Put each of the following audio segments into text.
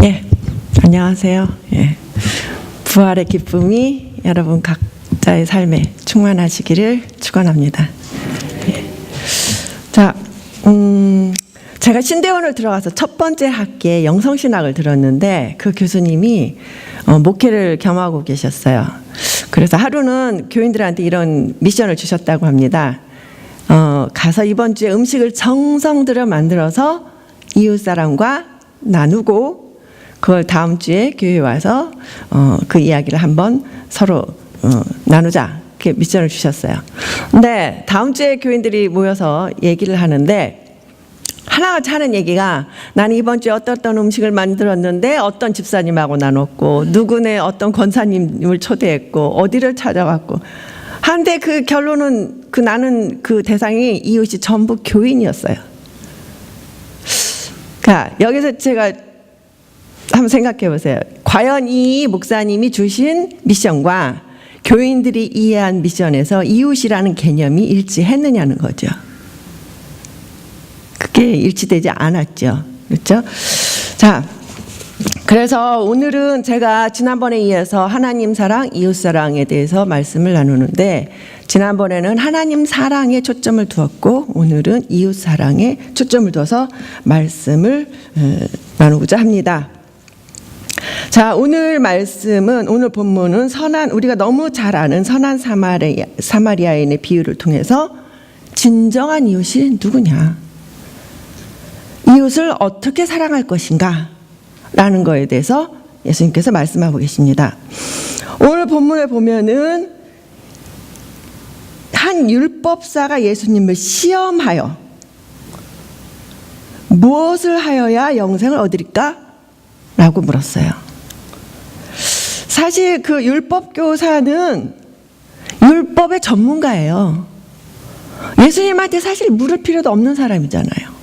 예, 안녕하세요. 예, 부활의 기쁨이 여러분 각자의 삶에 충만하시기를 축원합니다. 예. 자, 제가 신대원을 들어가서 첫 번째 학기에 영성신학을 들었는데 그 교수님이 목회를 겸하고 계셨어요. 그래서 하루는 교인들한테 이런 미션을 주셨다고 합니다. 가서 이번 주에 음식을 정성 들여 만들어서 이웃사람과 나누고 그걸 다음 주에 교회에 와서 그 이야기를 한번 서로 나누자, 이렇게 미션을 주셨어요. 근데 다음 주에 교인들이 모여서 얘기를 하는데 하나같이 하는 얘기가, 나는 이번 주에 어떤 음식을 만들었는데 어떤 집사님하고 나눴고 누구네 어떤 권사님을 초대했고 어디를 찾아갔고 한데 그 결론은 나는 그 대상이 이웃이 전부 교인이었어요. 그러니까 여기서 제가 한번 생각해 보세요. 과연 이 목사님이 주신 미션과 교인들이 이해한 미션에서 이웃이라는 개념이 일치했느냐는 거죠. 그게 일치되지 않았죠. 그렇죠? 자, 그래서 오늘은 제가 지난번에 이어서 하나님 사랑, 이웃 사랑에 대해서 말씀을 나누는데, 지난번에는 하나님 사랑에 초점을 두었고 오늘은 이웃 사랑에 초점을 두어서 말씀을 나누고자 합니다. 자, 오늘 말씀은, 오늘 본문은 우리가 너무 잘 아는 선한 사마리아인의 비유를 통해서 진정한 이웃이 누구냐, 이웃을 어떻게 사랑할 것인가 라는 거에 대해서 예수님께서 말씀하고 계십니다. 오늘 본문에 보면은 한 율법사가 예수님을 시험하여 무엇을 하여야 영생을 얻으리까? 라고 물었어요. 사실 그 율법교사는 율법의 전문가예요. 예수님한테 사실 물을 필요도 없는 사람이잖아요.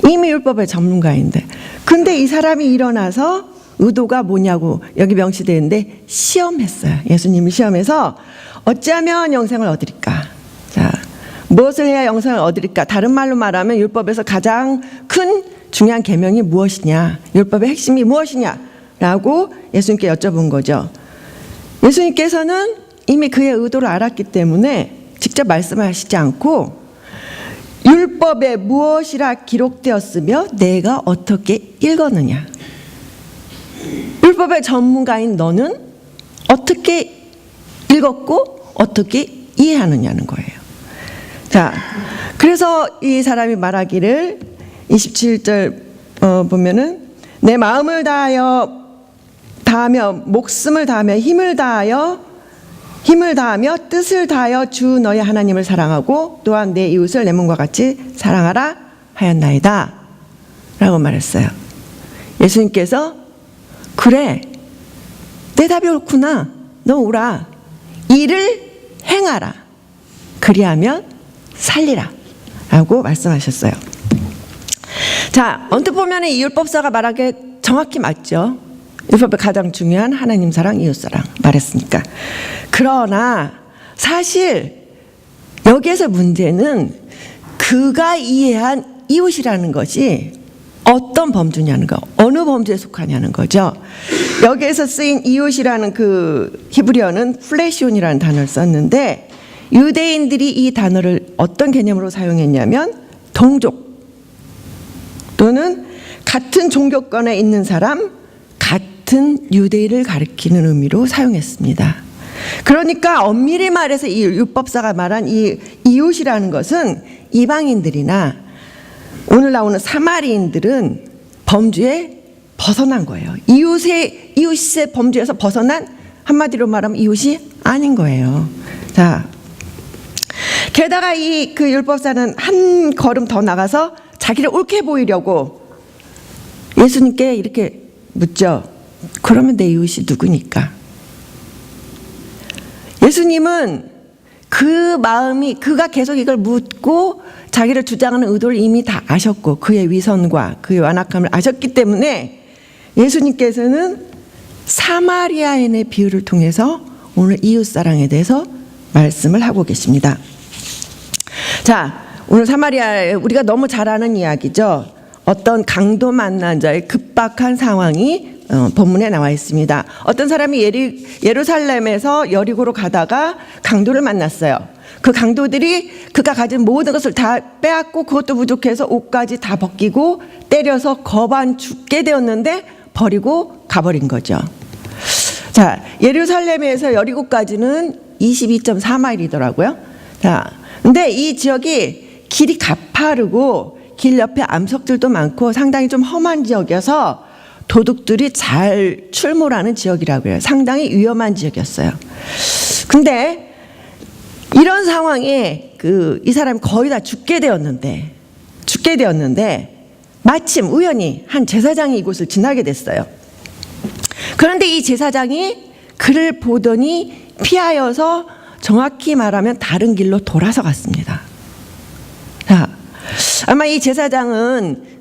이미 율법의 전문가인데. 근데 이 사람이 일어나서 의도가 뭐냐고 여기 명시되어 있는데 시험했어요. 예수님을 시험해서 어찌하면 영생을 얻으리까? 자, 무엇을 해야 영생을 얻으리까? 다른 말로 말하면 율법에서 가장 큰 중요한 계명이 무엇이냐? 율법의 핵심이 무엇이냐? 라고 예수님께 여쭤본 거죠. 예수님께서는 이미 그의 의도를 알았기 때문에 직접 말씀하시지 않고 율법에 무엇이라 기록되었으며 내가 어떻게 읽었느냐? 율법의 전문가인 너는 어떻게 읽었고 어떻게 이해하느냐는 거예요. 자, 그래서 이 사람이 말하기를 27절 보면은 내 마음을 다하며 목숨을 다하며 힘을 다하며 뜻을 다하여 주 너의 하나님을 사랑하고 또한 내 이웃을 내 몸과 같이 사랑하라 하였나이다 라고 말했어요. 예수님께서 그래, 내 답이 옳구나, 너 오라, 이를 행하라, 그리하면 살리라 라고 말씀하셨어요. 자, 언뜻 보면 이 율법사가 말하기에 정확히 맞죠. 율법의 가장 중요한 하나님 사랑, 이웃 사랑 말했으니까. 그러나 사실 여기에서 문제는 그가 이해한 이웃이라는 것이 어떤 범주냐는 거, 어느 범주에 속하냐는 거죠. 여기에서 쓰인 이웃이라는 그 히브리어는 플레시온이라는 단어를 썼는데, 유대인들이 이 단어를 어떤 개념으로 사용했냐면 동족 또는 같은 종교권에 있는 사람, 같은 유대인을 가리키는 의미로 사용했습니다. 그러니까 엄밀히 말해서 이 율법사가 말한 이 이웃이라는 것은 이방인들이나 오늘 나오는 사마리인들은 범주에 벗어난 거예요. 이웃의 범주에서 벗어난, 한마디로 말하면 이웃이 아닌 거예요. 자, 게다가 그 율법사는 한 걸음 더 나가서 자기를 옳게 보이려고 예수님께 이렇게 묻죠. 그러면 내 이웃이 누구니까? 예수님은 그 마음이, 그가 계속 이걸 묻고 자기를 주장하는 의도를 이미 다 아셨고 그의 위선과 그의 완악함을 아셨기 때문에 예수님께서는 사마리아인의 비유를 통해서 오늘 이웃사랑에 대해서 말씀을 하고 계십니다. 자, 오늘 사마리아, 우리가 너무 잘 아는 이야기죠. 어떤 강도 만난 자의 급박한 상황이 본문에 나와 있습니다. 어떤 사람이 예루살렘에서 여리고로 가다가 강도를 만났어요. 그 강도들이 그가 가진 모든 것을 다 빼앗고 그것도 부족해서 옷까지 다 벗기고 때려서 거반 죽게 되었는데 버리고 가버린 거죠. 자, 예루살렘에서 여리고까지는 22.4마일이더라고요. 자, 근데 이 지역이 길이 가파르고 길 옆에 암석들도 많고 상당히 좀 험한 지역이어서 도둑들이 잘 출몰하는 지역이라고 해요. 상당히 위험한 지역이었어요. 근데 이런 상황에 이 사람이 거의 다 죽게 되었는데 마침 우연히 한 제사장이 이곳을 지나게 됐어요. 그런데 이 제사장이 그를 보더니 피하여서 정확히 말하면 다른 길로 돌아서 갔습니다. 자, 아마 이 제사장은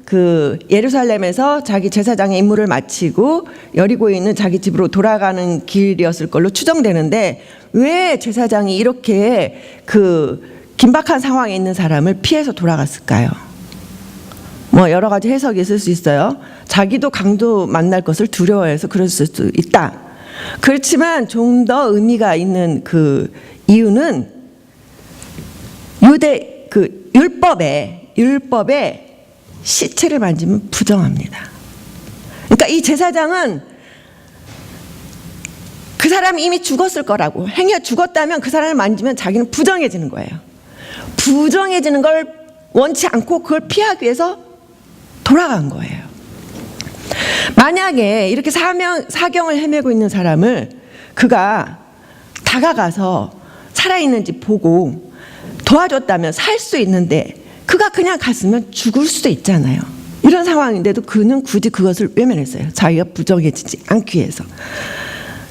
예루살렘에서 자기 제사장의 임무를 마치고 여리고에 있는 자기 집으로 돌아가는 길이었을 걸로 추정되는데 왜 제사장이 이렇게 긴박한 상황에 있는 사람을 피해서 돌아갔을까요? 뭐 여러 가지 해석이 있을 수 있어요. 자기도 강도 만날 것을 두려워해서 그랬을 수도 있다. 그렇지만 좀 더 의미가 있는 이유는 유대 율법에 시체를 만지면 부정합니다. 그러니까 이 제사장은 그 사람이 이미 죽었을 거라고, 행여 죽었다면 그 사람을 만지면 자기는 부정해지는 거예요. 부정해지는 걸 원치 않고 그걸 피하기 위해서 돌아간 거예요. 만약에 이렇게 사경을 헤매고 있는 사람을 그가 다가가서 살아있는지 보고 도와줬다면 살 수 있는데 그가 그냥 갔으면 죽을 수도 있잖아요. 이런 상황인데도 그는 굳이 그것을 외면했어요. 자기가 부정해지지 않기 위해서.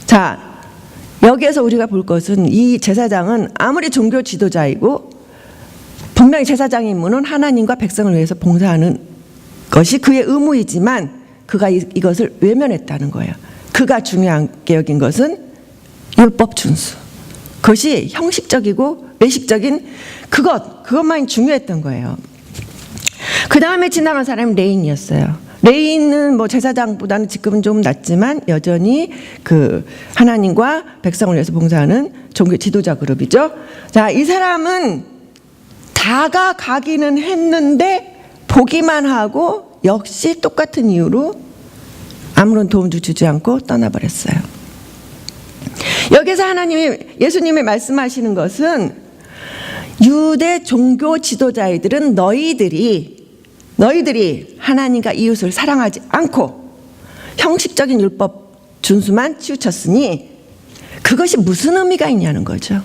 자, 여기에서 우리가 볼 것은 이 제사장은 아무리 종교 지도자이고 분명히 제사장의 임무는 하나님과 백성을 위해서 봉사하는 것이 그의 의무이지만 그가 이것을 외면했다는 거예요. 그가 중요하게 여긴 것은 율법 준수. 그것이 형식적이고 외식적인 그것만이 중요했던 거예요. 그 다음에 지나간 사람이 레인이었어요. 레인은 뭐 제사장보다는 직급은 좀 낮지만 여전히 하나님과 백성을 위해서 봉사하는 종교 지도자 그룹이죠. 자, 이 사람은 다가가기는 했는데 보기만 하고 역시 똑같은 이유로 아무런 도움도 주지 않고 떠나버렸어요. 여기서 예수님이 말씀하시는 것은 유대 종교 지도자들은 너희들이 하나님과 이웃을 사랑하지 않고 형식적인 율법 준수만 치우쳤으니 그것이 무슨 의미가 있냐는 거죠.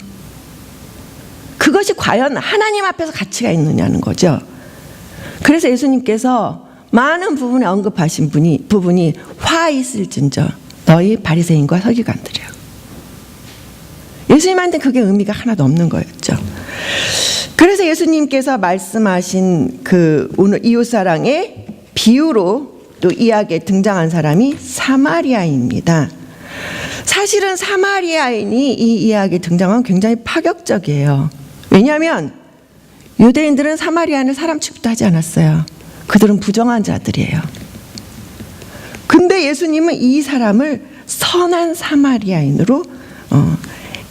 그것이 과연 하나님 앞에서 가치가 있느냐는 거죠. 그래서 예수님께서 많은 부분에 언급하신 부분이 화 있을진저 너희 바리새인과 서기관들이요. 예수님한테 그게 의미가 하나도 없는 거였죠. 그래서 예수님께서 말씀하신 오늘 이웃사랑의 비유로 또 이야기에 등장한 사람이 사마리아인입니다. 사실은 사마리아인이 이 이야기에 등장하면 굉장히 파격적이에요. 왜냐하면 유대인들은 사마리아인을 사람 취급도 하지 않았어요. 그들은 부정한 자들이에요. 근데 예수님은 이 사람을 선한 사마리아인으로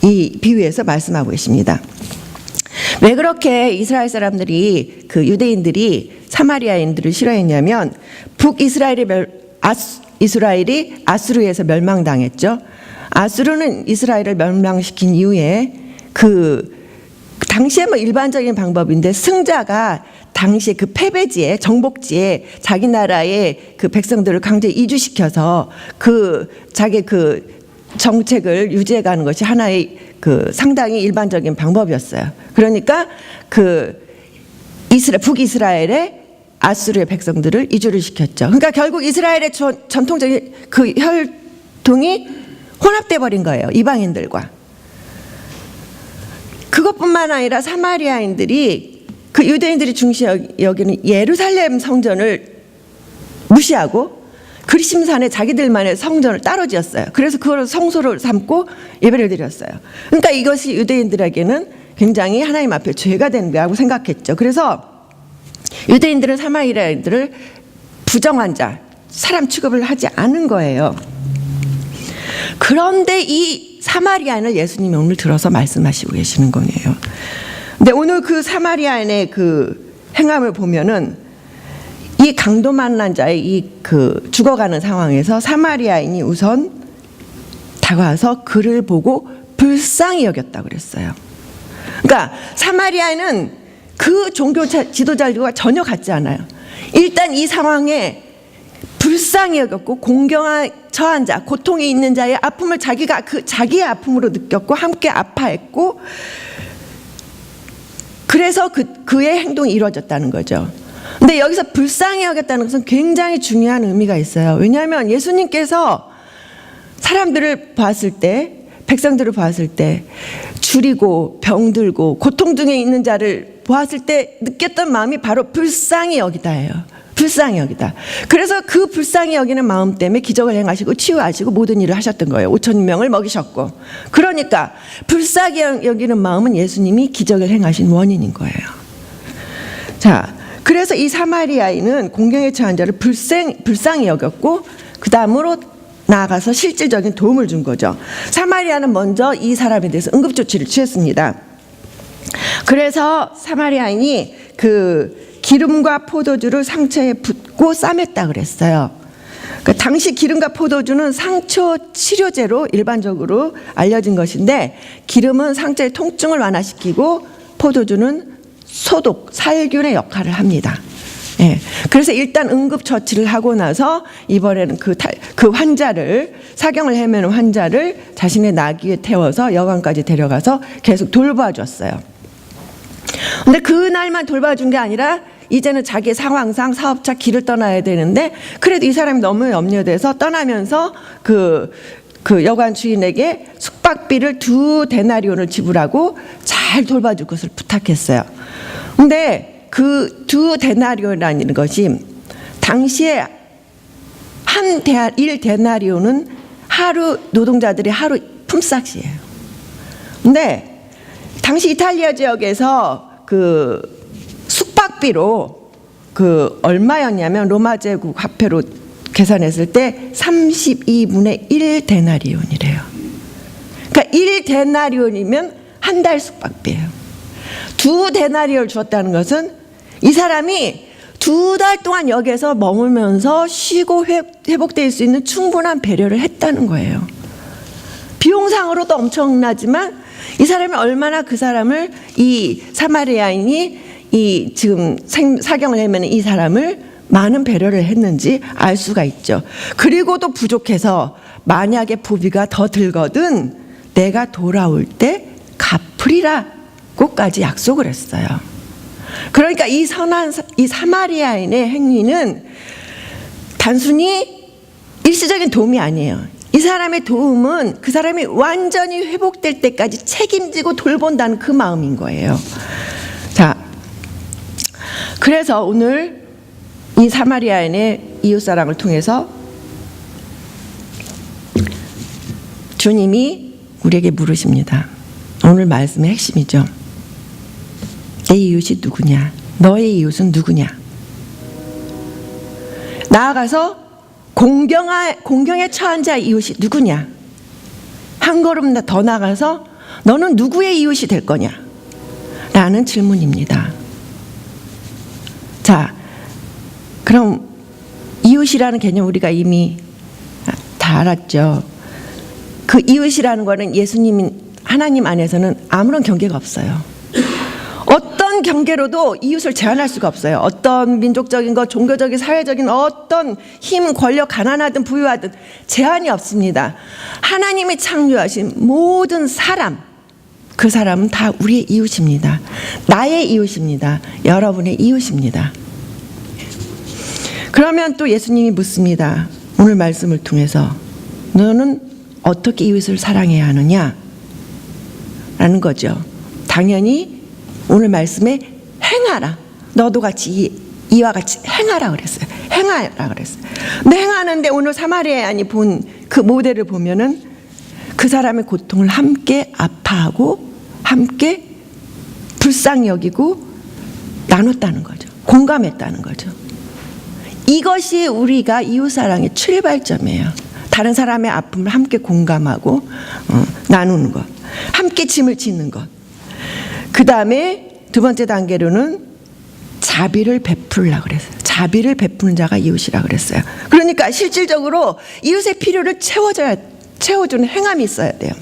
이 비유에서 말씀하고 계십니다. 왜 그렇게 이스라엘 사람들이 유대인들이 사마리아인들을 싫어했냐면 북이스라엘이 아수르에서 멸망당했죠. 아수르는 이스라엘을 멸망시킨 이후에 당시에 뭐 일반적인 방법인데 승자가 당시에 패배지에 정복지에 자기 나라의 백성들을 강제 이주시켜서 자기 정책을 유지해가는 것이 하나의 상당히 일반적인 방법이었어요. 그러니까 북이스라엘의 아수르의 백성들을 이주를 시켰죠. 그러니까 결국 이스라엘의 전통적인 혈통이 혼합돼 버린 거예요. 이방인들과. 그것뿐만 아니라 사마리아인들이 유대인들이 중시 여기는 예루살렘 성전을 무시하고 그리심산에 자기들만의 성전을 따로 지었어요. 그래서 그걸 성소를 삼고 예배를 드렸어요. 그러니까 이것이 유대인들에게는 굉장히 하나님 앞에 죄가 된다고 생각했죠. 그래서 유대인들은 사마리아인들을 부정한 자 사람 취급을 하지 않은 거예요. 그런데 이 사마리아인을 예수님이 오늘 들어서 말씀하시고 계시는 거예요. 근데 오늘 그 사마리아인의 그 행함을 보면은 이 강도 만난 자의 이 그 죽어가는 상황에서 사마리아인이 우선 다가와서 그를 보고 불쌍히 여겼다고 그랬어요. 그러니까 사마리아인은 그 종교 지도자들과 전혀 같지 않아요. 일단 이 상황에 불쌍히 여겼고 공경에 처한 자, 고통이 있는 자의 아픔을 자기가 자기의 아픔으로 느꼈고 함께 아파했고, 그래서 그의 행동이 이루어졌다는 거죠. 근데 여기서 불쌍히 여겼다는 것은 굉장히 중요한 의미가 있어요. 왜냐하면 예수님께서 사람들을 봤을 때, 백성들을 봤을 때 줄이고 병들고 고통 중에 있는 자를 보았을 때 느꼈던 마음이 바로 불쌍히 여기다예요. 불쌍히 여기다. 그래서 그 불쌍히 여기는 마음 때문에 기적을 행하시고 치유하시고 모든 일을 하셨던 거예요. 5,000명을 먹이셨고. 그러니까 불쌍히 여기는 마음은 예수님이 기적을 행하신 원인인 거예요. 자, 그래서 이 사마리아인은 공경에 처한 자를 불쌍히 여겼고 그 다음으로 나아가서 실질적인 도움을 준 거죠. 사마리아는 먼저 이 사람에 대해서 응급조치를 취했습니다. 그래서 사마리아인이 그 기름과 포도주를 상처에 붓고 싸맸다 그랬어요. 그러니까 당시 기름과 포도주는 상처 치료제로 일반적으로 알려진 것인데, 기름은 상처의 통증을 완화시키고 포도주는 소독, 살균의 역할을 합니다. 예. 그래서 일단 응급처치를 하고 나서 이번에는 그 환자를, 사경을 헤매는 환자를 자신의 나귀에 태워서 여관까지 데려가서 계속 돌봐줬어요. 근데 그날만 돌봐준 게 아니라 이제는 자기 상황상 사업차 길을 떠나야 되는데, 그래도 이 사람이 너무 염려돼서 떠나면서 그 여관 주인에게 숙박비를 2데나리온을 지불하고 잘 돌봐줄 것을 부탁했어요. 근데 그 2데나리온이라는 것이 당시에 1데나리온은 하루 노동자들이 하루 품삯이에요. 근데 당시 이탈리아 지역에서 그 숙박비로 그 얼마였냐면 로마 제국 화폐로 계산했을 때 32분의 1데나리온이래요. 그러니까 1데나리온이면 한 달 숙박비예요. 2데나리온을 주었다는 것은 이 사람이 2달 동안 여기에서 머물면서 쉬고 회복될 수 있는 충분한 배려를 했다는 거예요. 비용상으로도 엄청나지만 이 사람이 얼마나 그 사람을, 이 사마리아인이 이 지금 사경을 헤매는 이 사람을 많은 배려를 했는지 알 수가 있죠. 그리고도 부족해서 만약에 부비가 더 들거든 내가 돌아올 때 갚으리라고까지 약속을 했어요. 그러니까 이 선한 이 사마리아인의 행위는 단순히 일시적인 도움이 아니에요. 이 사람의 도움은 그 사람이 완전히 회복될 때까지 책임지고 돌본다는 그 마음인 거예요. 자, 그래서 오늘 이 사마리아인의 이웃사랑을 통해서 주님이 우리에게 물으십니다. 오늘 말씀의 핵심이죠. 내 이웃이 누구냐? 너의 이웃은 누구냐? 나아가서 공경에 처한 자의 이웃이 누구냐? 한 걸음 더 나가서 너는 누구의 이웃이 될 거냐? 라는 질문입니다. 자, 그럼 이웃이라는 개념 우리가 이미 다 알았죠. 그 이웃이라는 거는 하나님 안에서는 아무런 경계가 없어요. 어떤 경계로도 이웃을 제한할 수가 없어요. 어떤 민족적인 것, 종교적인, 사회적인 어떤 힘, 권력, 가난하든 부유하든 제한이 없습니다. 하나님이 창조하신 모든 사람, 그 사람은 다 우리의 이웃입니다. 나의 이웃입니다. 여러분의 이웃입니다. 그러면 또 예수님이 묻습니다. 오늘 말씀을 통해서 너는 어떻게 이웃을 사랑해야 하느냐? 라는 거죠. 당연히 오늘 말씀에 행하라. 너도 같이 이와 같이 행하라 그랬어요. 행하라 그랬어요. 근데 행하는데 오늘 사마리아인이 본 그 모델을 보면은 그 사람의 고통을 함께 아파하고 함께 불쌍히 여기고 나눴다는 거죠. 공감했다는 거죠. 이것이 우리가 이웃사랑의 출발점이에요. 다른 사람의 아픔을 함께 공감하고 나누는 것, 함께 짐을 짓는 것. 그 다음에 두 번째 단계로는 자비를 베풀라 그랬어요. 자비를 베푸는 자가 이웃이라 그랬어요. 그러니까 실질적으로 이웃의 필요를 채워주는 행함이 있어야 돼요.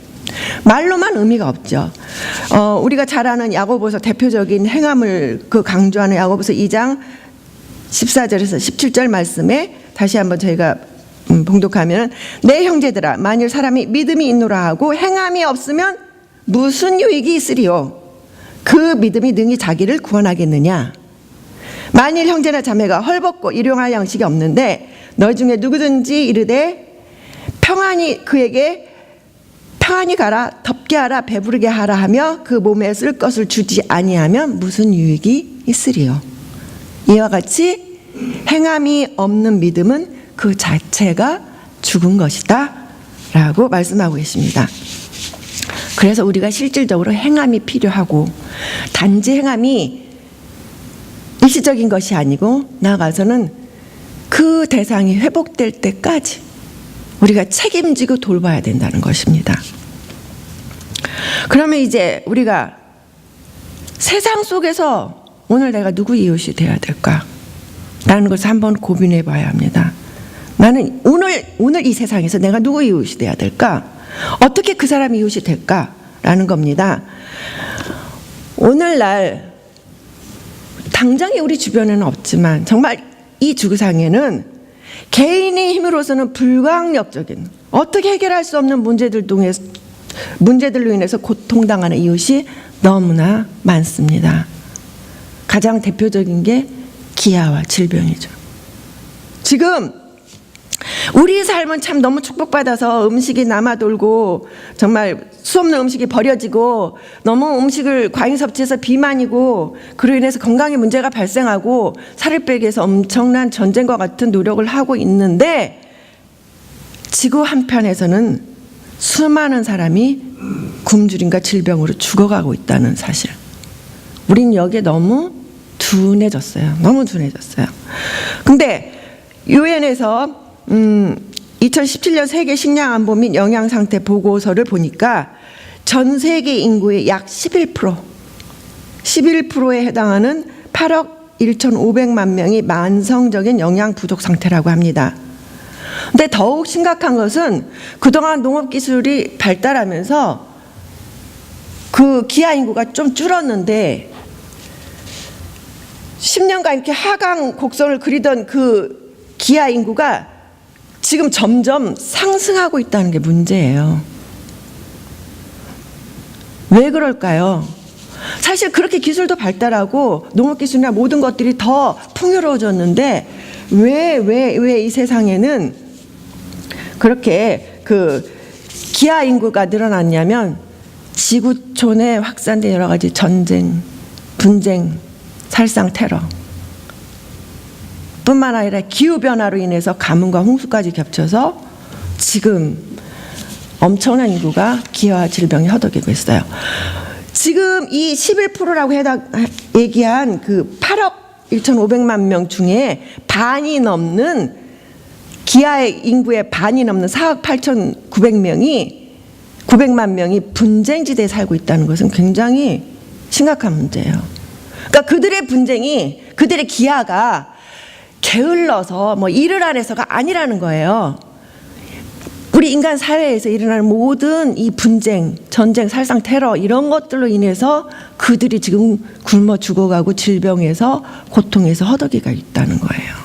말로만 의미가 없죠. 우리가 잘 아는 야고보서 대표적인 행함을 강조하는 야고보서 2장 14절에서 17절 말씀에 다시 한번 저희가 봉독하면, 내 형제들아, 만일 사람이 믿음이 있노라 하고 행함이 없으면 무슨 유익이 있으리요? 그 믿음이 능히 자기를 구원하겠느냐? 만일 형제나 자매가 헐벗고 일용할 양식이 없는데 너희 중에 누구든지 이르되 평안히 그에게 평안히 가라, 덥게 하라, 배부르게 하라 하며 그 몸에 쓸 것을 주지 아니하면 무슨 유익이 있으리요? 이와 같이 행함이 없는 믿음은 그 자체가 죽은 것이다 라고 말씀하고 계십니다. 그래서 우리가 실질적으로 행함이 필요하고, 단지 행함이 일시적인 것이 아니고 나아가서는 그 대상이 회복될 때까지 우리가 책임지고 돌봐야 된다는 것입니다. 그러면 이제 우리가 세상 속에서 오늘 내가 누구 이웃이 되어야 될까? 라는 것을 한번 고민해 봐야 합니다. 나는 오늘 이 세상에서 내가 누구 이웃이 되어야 될까? 어떻게 그 사람이 이웃이 될까? 라는 겁니다. 오늘날 당장에 우리 주변에는 없지만 정말 이 지구상에는 개인의 힘으로서는 불가항력적인, 어떻게 해결할 수 없는 문제들로 인해서 고통당하는 이웃이 너무나 많습니다. 가장 대표적인 게 기아와 질병이죠. 지금 우리 삶은 참 너무 축복받아서 음식이 남아돌고 정말 수없는 음식이 버려지고 너무 음식을 과잉 섭취해서 비만이고 그로 인해서 건강에 문제가 발생하고 살을 빼기 위해서 엄청난 전쟁과 같은 노력을 하고 있는데, 지구 한편에서는 수많은 사람이 굶주림과 질병으로 죽어가고 있다는 사실. 우린 여기에 너무 둔해졌어요. 너무 둔해졌어요. 근데 유엔에서 2017년 세계 식량안보 및 영양상태 보고서를 보니까 전 세계 인구의 약 11%에 해당하는 8억 1,500만 명이 만성적인 영양 부족 상태라고 합니다. 근데 더욱 심각한 것은 그동안 농업기술이 발달하면서 그 기아 인구가 좀 줄었는데 10년간 이렇게 하강 곡선을 그리던 그 기아 인구가 지금 점점 상승하고 있다는 게 문제예요. 왜 그럴까요? 사실 그렇게 기술도 발달하고 농업기술이나 모든 것들이 더 풍요로워졌는데 왜 이 세상에는 그렇게 그 기아 인구가 늘어났냐면, 지구촌에 확산된 여러 가지 전쟁, 분쟁, 살상 테러 뿐만 아니라 기후변화로 인해서 가뭄과 홍수까지 겹쳐서 지금 엄청난 인구가 기아와 질병에 허덕이고 있어요. 지금 이 11%라고 얘기한 그 8억 1,500만 명 중에 반이 넘는, 기아의 인구의 반이 넘는 4억 8,900만 명이 분쟁지대에 살고 있다는 것은 굉장히 심각한 문제예요. 그러니까 그들의 분쟁이, 그들의 기아가 게을러서 일을 안 해서가 아니라는 거예요. 우리 인간 사회에서 일어나는 모든 이 분쟁, 전쟁, 살상, 테러 이런 것들로 인해서 그들이 지금 굶어 죽어가고 질병에서, 고통에서 허덕이가 있다는 거예요.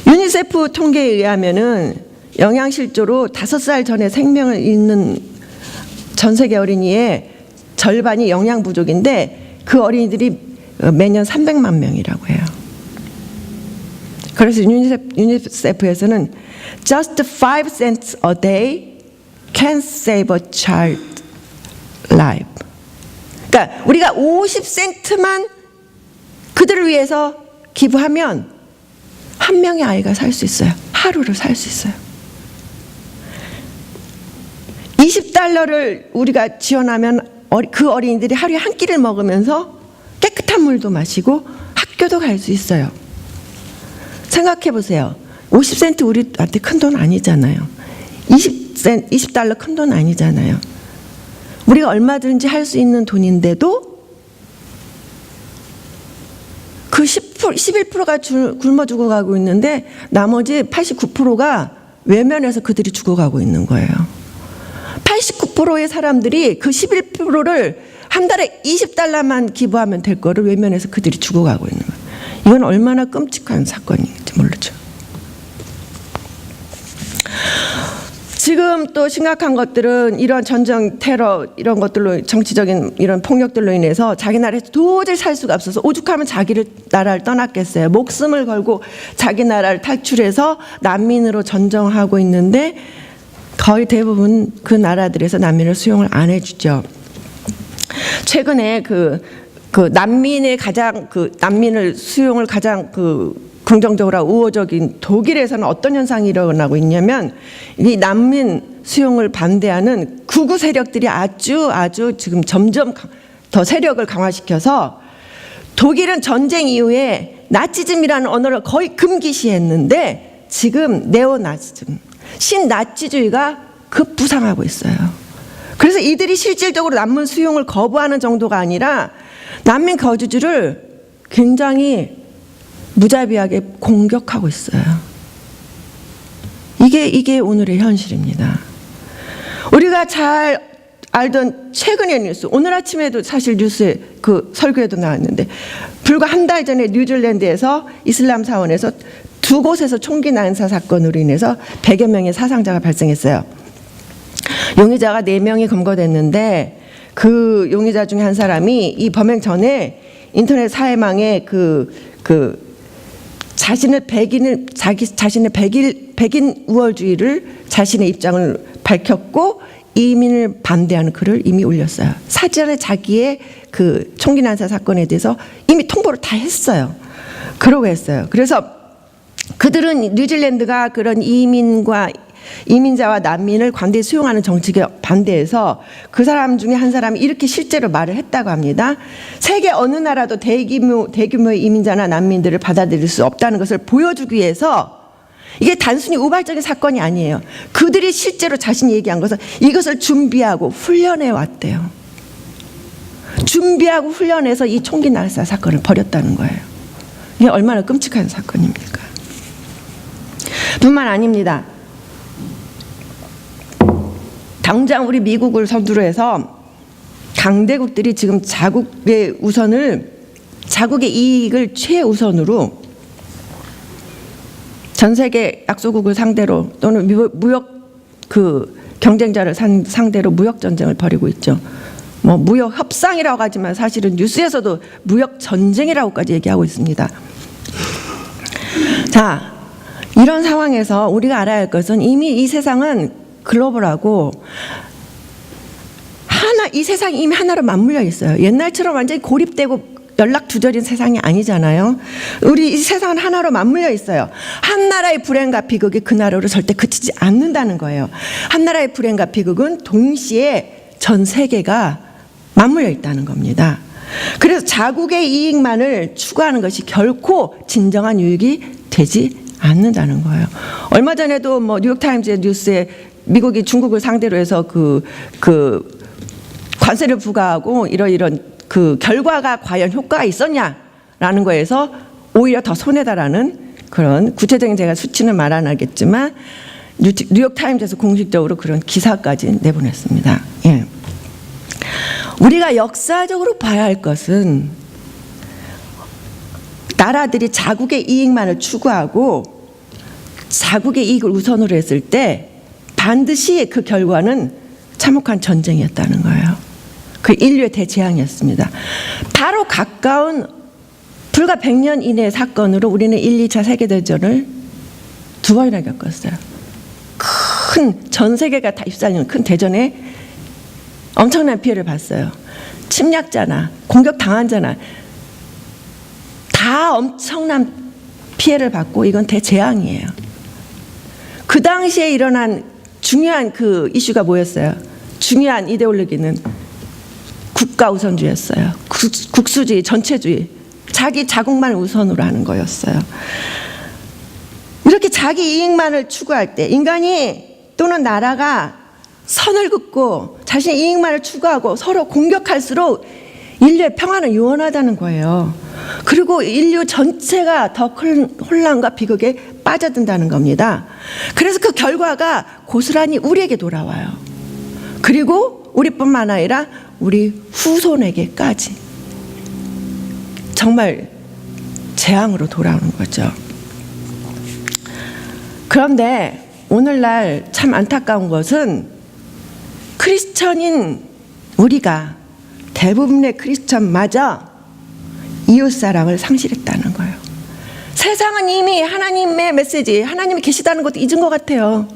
유니세프 통계에 의하면은 영양실조로 5살 전에 생명을 잃는 전 세계 어린이의 절반이 영양 부족인데 그 어린이들이 매년 300만 명이라고 해요. 그래서 유니세프에서는 just 5 cents a day can save a child life. 그러니까 우리가 50센트만 그들을 위해서 기부하면 한 명의 아이가 살 수 있어요. 하루를 살 수 있어요. 20달러를 우리가 지원하면 그 어린이들이 하루에 한 끼를 먹으면서 깨끗한 물도 마시고 학교도 갈 수 있어요. 생각해 보세요. 50센트 우리한테 큰 돈 아니잖아요. 20달러 큰 돈 아니잖아요. 우리가 얼마든지 할 수 있는 돈인데도 그 11%가 굶어 죽어가고 있는데 나머지 89%가 외면해서 그들이 죽어가고 있는 거예요. 89%의 사람들이 그 11%를 한 달에 20달러만 기부하면 될 거를 외면해서 그들이 죽어가고 있는 거예요. 이건 얼마나 끔찍한 사건인지 모르죠. 지금 또 심각한 것들은 이런 전쟁, 테러 이런 것들로 정치적인 이런 폭력들로 인해서 자기 나라에서 도저히 살 수가 없어서 오죽하면 자기를 나라를 떠났겠어요. 목숨을 걸고 자기 나라를 탈출해서 난민으로 전정하고 있는데 거의 대부분 그 나라들에서 난민을 수용을 안 해주죠. 최근에 난민의 가장 난민을 수용을 가장 긍정적으로 우호적인 독일에서는 어떤 현상이 일어나고 있냐면 이 난민 수용을 반대하는 극우 세력들이 아주 지금 점점 더 세력을 강화시켜서 독일은 전쟁 이후에 나치즘이라는 언어를 거의 금기시했는데 지금 네오나치즘, 신나치주의가 급부상하고 있어요. 그래서 이들이 실질적으로 난민 수용을 거부하는 정도가 아니라 난민 거주지를 굉장히 무자비하게 공격하고 있어요. 이게 오늘의 현실입니다. 우리가 잘 알던 최근의 뉴스, 오늘 아침에도 사실 뉴스에 설교에도 나왔는데 불과 한 달 전에 뉴질랜드에서 이슬람 사원에서 두 곳에서 총기 난사 사건으로 인해서 100여 명의 사상자가 발생했어요. 용의자가 4명이 검거됐는데 그 용의자 중에 한 사람이 이 범행 전에 인터넷 사회망에 자신의 백인 우월주의를 자신의 입장을 밝혔고 이민을 반대하는 글을 이미 올렸어요. 사전에 자기의 총기 난사 사건에 대해서 이미 통보를 다 했어요. 그러고 했어요. 그래서 그들은 뉴질랜드가 그런 이민자와 난민을 관대히 수용하는 정책에 반대해서 그 사람 중에 한 사람이 이렇게 실제로 말을 했다고 합니다. 세계 어느 나라도 대규모의 이민자나 난민들을 받아들일 수 없다는 것을 보여주기 위해서 이게 단순히 우발적인 사건이 아니에요. 그들이 실제로 자신이 얘기한 것은 이것을 준비하고 훈련해 왔대요. 준비하고 훈련해서 이 총기 난사 사건을 벌였다는 거예요. 이게 얼마나 끔찍한 사건입니까? 뿐만 아닙니다. 당장 우리 미국을 선두로 해서 강대국들이 지금 자국의 이익을 최우선으로 전 세계 약소국을 상대로 또는 무역 경쟁자를 상대로 무역 전쟁을 벌이고 있죠. 뭐 무역 협상이라고 하지만 사실은 뉴스에서도 무역 전쟁이라고까지 얘기하고 있습니다. 자, 이런 상황에서 우리가 알아야 할 것은 이미 이 세상은 글로벌하고 이 세상이 이미 하나로 맞물려 있어요. 옛날처럼 완전히 고립되고 연락 두절인 세상이 아니잖아요. 우리 이 세상은 하나로 맞물려 있어요. 한 나라의 불행과 비극이 그 나라로 절대 그치지 않는다는 거예요. 한 나라의 불행과 비극은 동시에 전 세계가 맞물려 있다는 겁니다. 그래서 자국의 이익만을 추구하는 것이 결코 진정한 유익이 되지 않는다는 거예요. 얼마 전에도 뉴욕타임즈의 뉴스에 미국이 중국을 상대로 해서 관세를 부과하고 이런 결과가 과연 효과가 있었냐라는 거에서 오히려 더 손해다라는 그런 구체적인 제가 수치는 말 안 하겠지만 뉴욕타임즈에서 공식적으로 그런 기사까지 내보냈습니다. 예. 우리가 역사적으로 봐야 할 것은 나라들이 자국의 이익만을 추구하고 자국의 이익을 우선으로 했을 때 반드시 그 결과는 참혹한 전쟁이었다는 거예요. 그 인류의 대재앙이었습니다. 바로 가까운 불과 100년 이내의 사건으로 우리는 1, 2차 세계대전을 2번이나 겪었어요. 전 세계가 다 휩싸이는 큰 대전에 엄청난 피해를 봤어요. 침략자나 공격당한 자나 다 엄청난 피해를 받고 이건 대재앙이에요. 그 당시에 일어난 중요한 이슈가 뭐였어요? 중요한 이데올로기는 국가 우선주의였어요. 국수주의, 전체주의, 자기 자국만 우선으로 하는 거였어요. 자기 이익만을 추구할 때, 인간이 또는 나라가 선을 긋고 자신의 이익만을 추구하고 서로 공격할수록 인류의 평화는 요원하다는 거예요. 그리고 인류 전체가 더 큰 혼란과 비극에 빠져든다는 겁니다. 그래서 그 결과가 고스란히 우리에게 돌아와요. 그리고 우리뿐만 아니라 우리 후손에게까지 정말 재앙으로 돌아오는 거죠. 그런데 오늘날 참 안타까운 것은 크리스천인 우리가, 대부분의 크리스천마저 이웃사랑을 상실했다는 거예요. 세상은 이미 하나님의 메시지, 하나님이 계시다는 것도 잊은 것 같아요.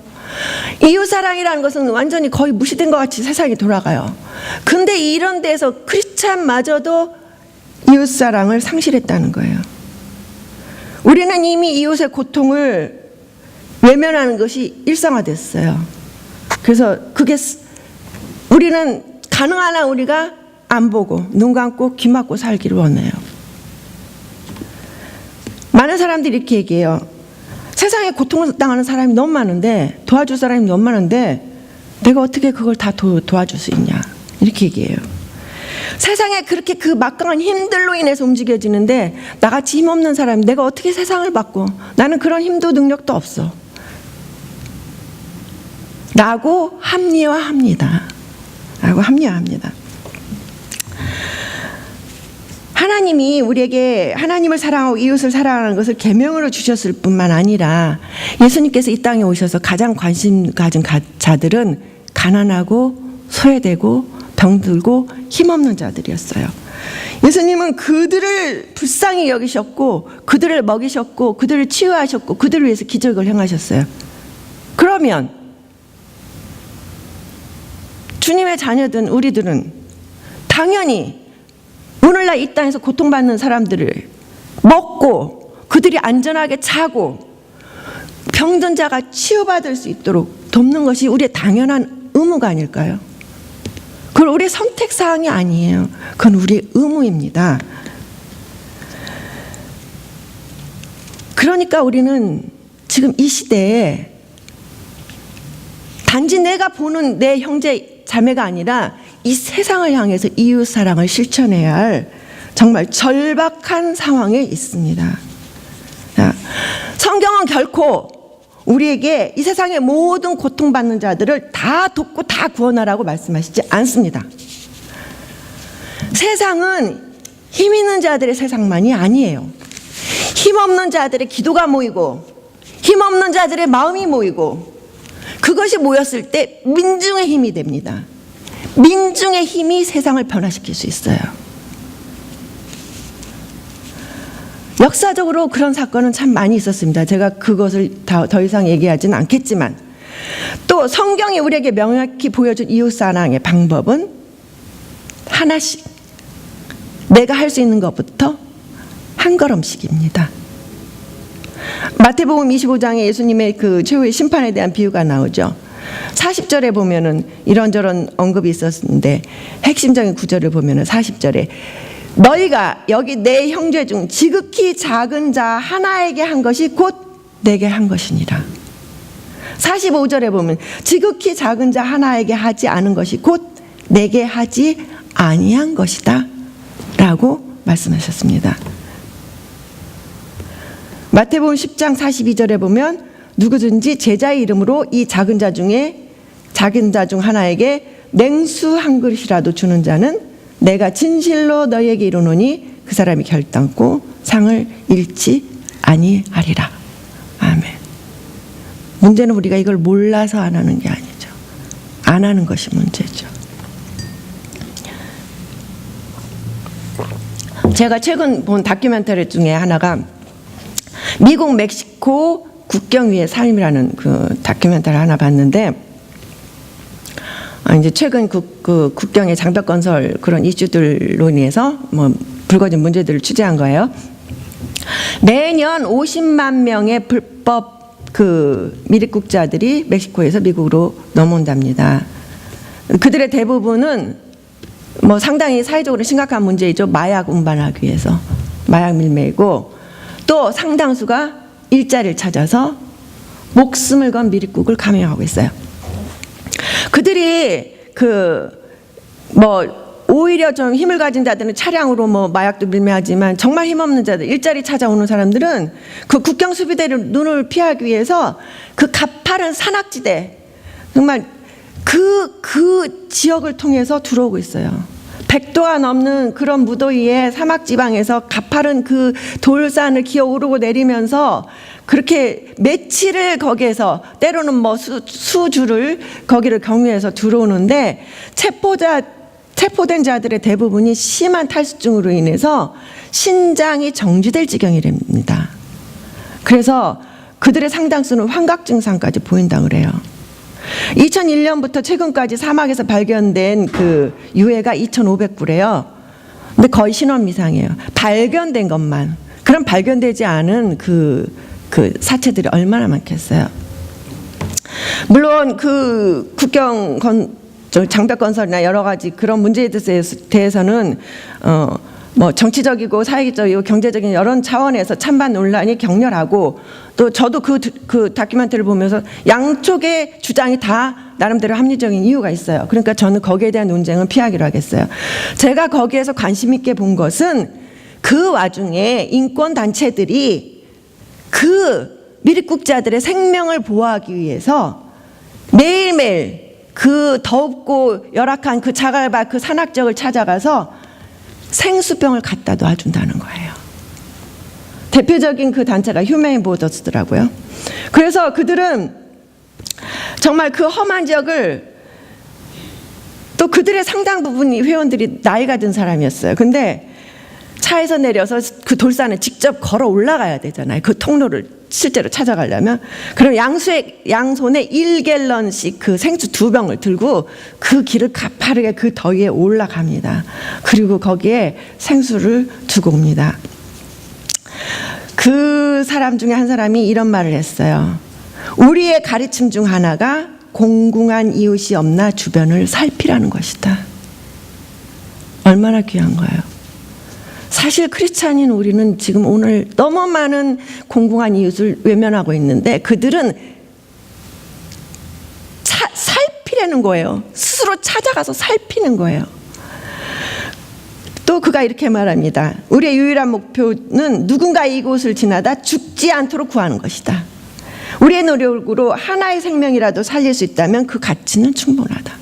이웃사랑이라는 것은 완전히 거의 무시된 것 같이 세상이 돌아가요. 근데 이런 데서 크리스찬마저도 이웃사랑을 상실했다는 거예요. 우리는 이미 이웃의 고통을 외면하는 것이 일상화됐어요. 그래서 그게 우리는 가능한 한 우리가 안 보고 눈 감고 귀 막고 살기를 원해요. 많은 사람들이 이렇게 얘기해요. 세상에 고통을 당하는 사람이 너무 많은데, 도와줄 사람이 너무 많은데 내가 어떻게 그걸 다 도와줄 수 있냐, 이렇게 얘기해요. 세상에 그렇게 그 막강한 힘들로 인해서 움직여지는데 나같이 힘없는 사람이 내가 어떻게 세상을 바꿔, 나는 그런 힘도 능력도 없어 라고 합리화합니다. 하나님이 우리에게 하나님을 사랑하고 이웃을 사랑하는 것을 계명으로 주셨을 뿐만 아니라 예수님께서 이 땅에 오셔서 가장 관심 가진 자들은 가난하고 소외되고 병들고 힘없는 자들이었어요. 예수님은 그들을 불쌍히 여기셨고 그들을 먹이셨고 그들을 치유하셨고 그들을 위해서 기적을 행하셨어요. 그러면 주님의 자녀든 우리들은 당연히 오늘날 이 땅에서 고통받는 사람들을 먹고 그들이 안전하게 자고 병든 자가 치유받을 수 있도록 돕는 것이 우리의 당연한 의무가 아닐까요? 그건 우리의 선택사항이 아니에요. 그건 우리의 의무입니다. 그러니까 우리는 지금 이 시대에 단지 내가 보는 내 형제 자매가 아니라 이 세상을 향해서 이웃사랑을 실천해야 할 정말 절박한 상황에 있습니다. 성경은 결코 우리에게 이 세상의 모든 고통받는 자들을 다 돕고 다 구원하라고 말씀하시지 않습니다. 세상은 힘 있는 자들의 세상만이 아니에요. 힘없는 자들의 기도가 모이고 힘없는 자들의 마음이 모이고 그것이 모였을 때 민중의 힘이 됩니다. 민중의 힘이 세상을 변화시킬 수 있어요. 역사적으로 그런 사건은 참 많이 있었습니다. 제가 그것을 더 이상 얘기하지는 않겠지만 또 성경이 우리에게 명확히 보여준 이웃사랑의 방법은 하나씩 내가 할 수 있는 것부터 한 걸음씩입니다. 마태복음 25장에 예수님의 그 최후의 심판에 대한 비유가 나오죠. 40절에 보면은 이런저런 언급이 있었는데 핵심적인 구절을 보면은 40절에 너희가 여기 내 형제 중 지극히 작은 자 하나에게 한 것이 곧 내게 한 것이니라. 45절에 보면 지극히 작은 자 하나에게 하지 않은 것이 곧 내게 하지 아니한 것이다 라고 말씀하셨습니다. 마태복음 10장 42절에 보면 누구든지 제자의 이름으로 이 작은 자 중 하나에게 냉수 한 그릇이라도 주는 자는 내가 진실로 너희에게 이르노니 그 사람이 결단코 상을 잃지 아니하리라. 아멘. 문제는 우리가 이걸 몰라서 안 하는 게 아니죠. 안 하는 것이 문제죠. 제가 최근 본 다큐멘터리 중에 하나가 미국 멕시코 국경 위의 삶이라는 그 다큐멘터리 하나 봤는데 이제 최근 그 국경의 장벽 건설 그런 이슈들로 인해서 뭐 불거진 문제들을 취재한 거예요. 매년 50만 명의 불법 그 미입국자들이 멕시코에서 미국으로 넘어온답니다. 그들의 대부분은 뭐 상당히 사회적으로 심각한 문제이죠. 마약 운반하기 위해서 마약 밀매이고 또 상당수가 일자리를 찾아서 목숨을 건 미립국을 감행하고 있어요. 그들이 오히려 좀 힘을 가진 자들은 차량으로 마약도 밀매하지만 정말 힘없는 자들, 일자리 찾아오는 사람들은 그 국경 수비대를 눈을 피하기 위해서 그 가파른 산악지대, 정말 그 지역을 통해서 들어오고 있어요. 100도가 넘는 그런 무더위에 사막지방에서 가파른 그 돌산을 기어오르고 내리면서 그렇게 며칠을 거기에서, 때로는 수주를 거기를 경유해서 들어오는데, 체포된 자들의 대부분이 심한 탈수증으로 인해서 신장이 정지될 지경이랍니다. 그래서 그들의 상당수는 환각 증상까지 보인다고 그래요. 2001년부터 최근까지 사막에서 발견된 그 유해가 2,500구래요. 근데 거의 신원미상이에요. 발견된 것만. 그럼 발견되지 않은 그 사체들이 얼마나 많겠어요. 물론 그 국경 장벽 건설이나 여러 가지 그런 문제에 대해서는 정치적이고 사회적이고 경제적인 여러 차원에서 찬반 논란이 격렬하고, 또 저도 그 다큐멘터리를 보면서 양쪽의 주장이 다 나름대로 합리적인 이유가 있어요. 그러니까 저는 거기에 대한 논쟁은 피하기로 하겠어요. 제가 거기에서 관심 있게 본 것은 그 와중에 인권단체들이 그 미립국자들의 생명을 보호하기 위해서 매일매일 그 덥고 열악한 그 자갈밭 그 산악지역을 찾아가서 생수병을 갖다 놔준다는 거예요. 대표적인 그 단체가 휴메인 보더스더라고요. 그래서 그들은 정말 그 험한 지역을, 또 그들의 상당 부분이 회원들이 나이가 든 사람이었어요. 근데 차에서 내려서 그 돌산을 직접 걸어 올라가야 되잖아요. 그 통로를 실제로 찾아가려면. 그럼 양손에 1갤런씩 그 생수 2병을 들고 그 길을 가파르게 그 더위에 올라갑니다. 그리고 거기에 생수를 두고 옵니다. 그 사람 중에 한 사람이 이런 말을 했어요. 우리의 가르침 중 하나가 공공한 이웃이 없나 주변을 살피라는 것이다. 얼마나 귀한 거예요. 사실 크리스찬인 우리는 지금 오늘 너무 많은 공공한 이웃을 외면하고 있는데, 그들은 살피려는 거예요. 스스로 찾아가서 살피는 거예요. 또 그가 이렇게 말합니다. 우리의 유일한 목표는 누군가 이곳을 지나다 죽지 않도록 구하는 것이다. 우리의 노력으로 하나의 생명이라도 살릴 수 있다면 그 가치는 충분하다.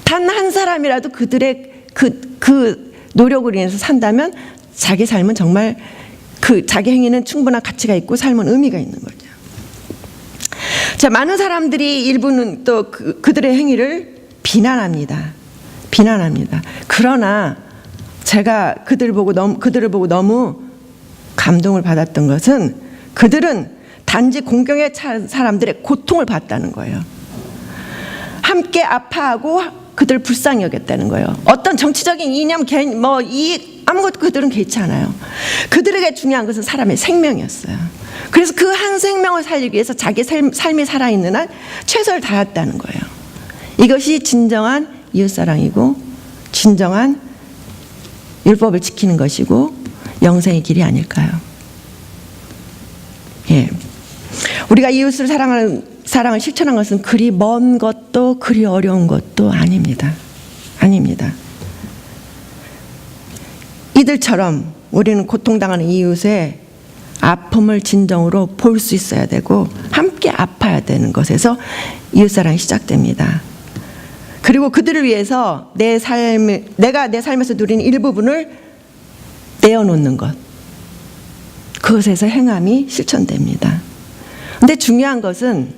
단 한 사람이라도 그들의 그 노력으로 인해서 산다면 자기 삶은 정말 자기 행위는 충분한 가치가 있고 삶은 의미가 있는 거죠. 자, 많은 사람들이 일부는 또 그들의 행위를 비난합니다. 그러나 제가 그들을 보고 너무 감동을 받았던 것은, 그들은 단지 공경에 찬 사람들의 고통을 봤다는 거예요. 함께 아파하고 그들을 불쌍히 여겼다는 거예요. 어떤 정치적인 이념, 아무것도 그들은 개의치 않아요. 그들에게 중요한 것은 사람의 생명이었어요. 그래서 그 한 생명을 살리기 위해서 자기 삶이 살아있는 한 최선을 다했다는 거예요. 이것이 진정한 이웃사랑이고 진정한 율법을 지키는 것이고 영생의 길이 아닐까요? 예. 우리가 이웃을 사랑을 실천한 것은 그리 먼 것도 그리 어려운 것도 아닙니다. 이들처럼 우리는 고통당하는 이웃의 아픔을 진정으로 볼 수 있어야 되고 함께 아파야 되는 것에서 이웃사랑이 시작됩니다. 그리고 그들을 위해서 내가 내 삶에서 누리는 일부분을 내어놓는 것, 그것에서 행함이 실천됩니다. 근데 중요한 것은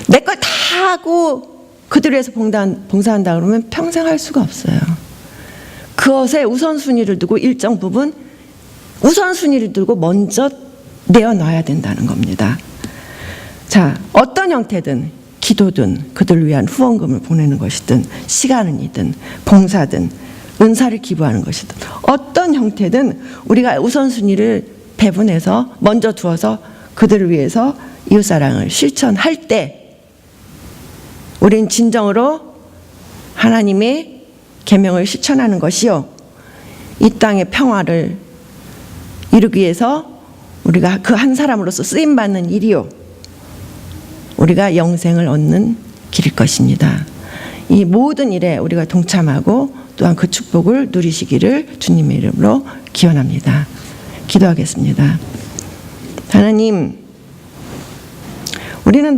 내 걸 다 하고 그들을 위해서 봉사한다 그러면 평생 할 수가 없어요. 그것에 우선순위를 두고 일정 부분 우선순위를 두고 먼저 내어놔야 된다는 겁니다. 자, 어떤 형태든 기도든 그들을 위한 후원금을 보내는 것이든 시간이든 봉사든 은사를 기부하는 것이든 어떤 형태든 우리가 우선순위를 배분해서 먼저 두어서 그들을 위해서 이웃사랑을 실천할 때 우린 진정으로 하나님의 계명을 실천하는 것이요, 이 땅의 평화를 이루기 위해서 우리가 그 한 사람으로서 쓰임받는 일이요, 우리가 영생을 얻는 길일 것입니다. 이 모든 일에 우리가 동참하고 또한 그 축복을 누리시기를 주님의 이름으로 기원합니다. 기도하겠습니다. 하나님, 우리는